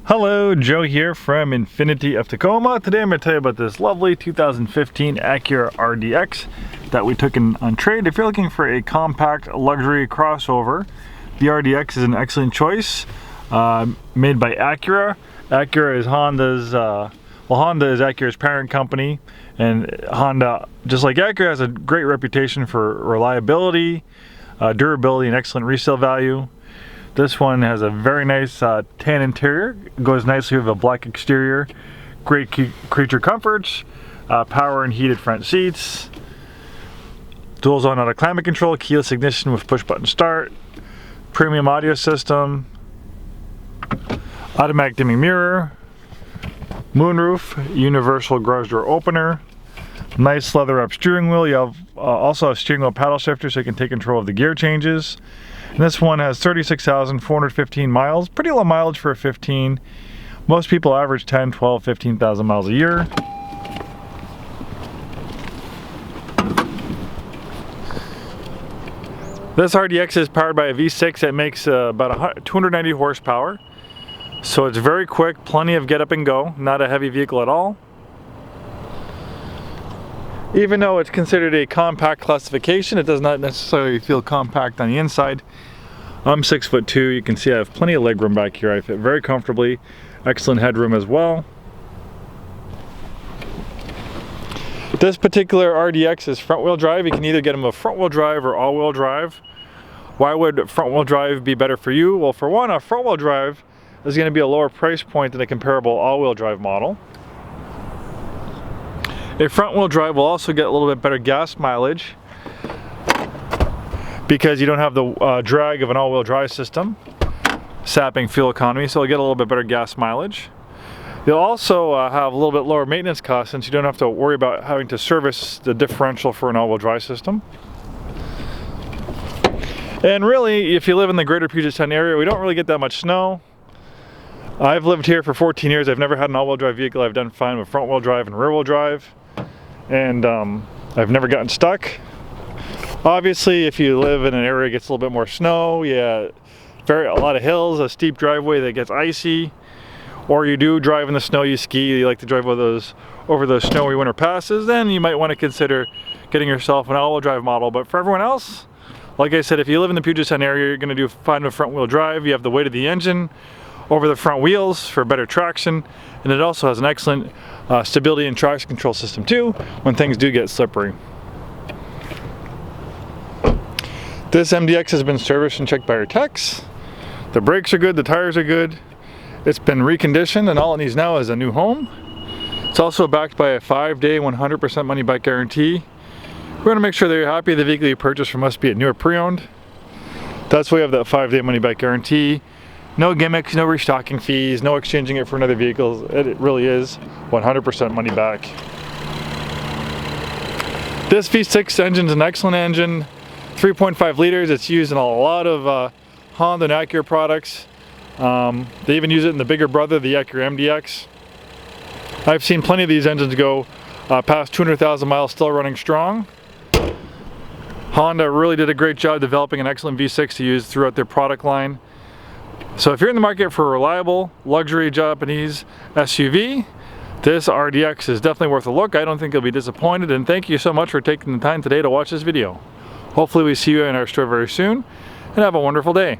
Hello, Joe here from INFINITI of Tacoma. Today I'm going to tell you about this lovely 2015 Acura RDX that we took on trade. If you're looking for a compact luxury crossover, the RDX is an excellent choice. Made by Acura. Acura is Honda's, Honda is Acura's parent company, and Honda, just like Acura, has a great reputation for reliability, durability, and excellent resale value. This one has a very nice tan interior, goes nicely with a black exterior, great creature comforts, power and heated front seats, dual zone auto climate control, keyless ignition with push button start, premium audio system, automatic dimming mirror, moonroof, universal garage door opener, nice leather up steering wheel. You have also a steering wheel paddle shifter so you can take control of the gear changes. And this one has 36,415 miles, pretty low mileage for a 15. Most people average 10, 12, 15,000 miles a year. This RDX is powered by a V6 that makes about 290 horsepower. So it's very quick, plenty of get up and go, not a heavy vehicle at all. Even though it's considered a compact classification, it does not necessarily feel compact on the inside. I'm 6'2", you can see I have plenty of legroom back here. I fit very comfortably, excellent headroom as well. This particular RDX is front wheel drive. You can either get them a front wheel drive or all wheel drive. Why would front wheel drive be better for you? Well, for one, a front wheel drive is going to be a lower price point than a comparable all wheel drive model. A front wheel drive will also get a little bit better gas mileage because you don't have the drag of an all wheel drive system, sapping fuel economy, so you'll get a little bit better gas mileage. You'll also have a little bit lower maintenance costs since you don't have to worry about having to service the differential for an all wheel drive system. And really, if you live in the greater Puget Sound area, we don't really get that much snow. I've lived here for 14 years. I've never had an all wheel drive vehicle. I've done fine with front wheel drive and rear wheel drive. And I've never gotten stuck. Obviously, if you live in an area that gets a little bit more snow, a lot of hills, a steep driveway that gets icy, or you do drive in the snow, you ski, you like to drive over those snowy winter passes, then you might want to consider getting yourself an all-wheel drive model. But for everyone else, like I said, if you live in the Puget Sound area, you're going to do fine with front wheel drive. You have the weight of the engine over the front wheels for better traction, and it also has an excellent stability and traction control system too when things do get slippery. This MDX has been serviced and checked by our techs. The brakes are good, the tires are good. It's been reconditioned, and all it needs now is a new home. It's also backed by a 5-day 100% money back guarantee. We want to make sure that you're happy the vehicle you purchase from us, be it new or pre-owned. That's why we have that 5-day money back guarantee. No gimmicks, no restocking fees, no exchanging it for another vehicle. It really is 100% money back. This V6 engine is an excellent engine, 3.5 liters. It's used in a lot of Honda and Acura products. They even use it in the bigger brother, the Acura MDX. I've seen plenty of these engines go past 200,000 miles still running strong. Honda really did a great job developing an excellent V6 to use throughout their product line. So if you're in the market for a reliable, luxury Japanese SUV, this RDX is definitely worth a look. I don't think you'll be disappointed, and thank you so much for taking the time today to watch this video. Hopefully we see you in our store very soon, and have a wonderful day.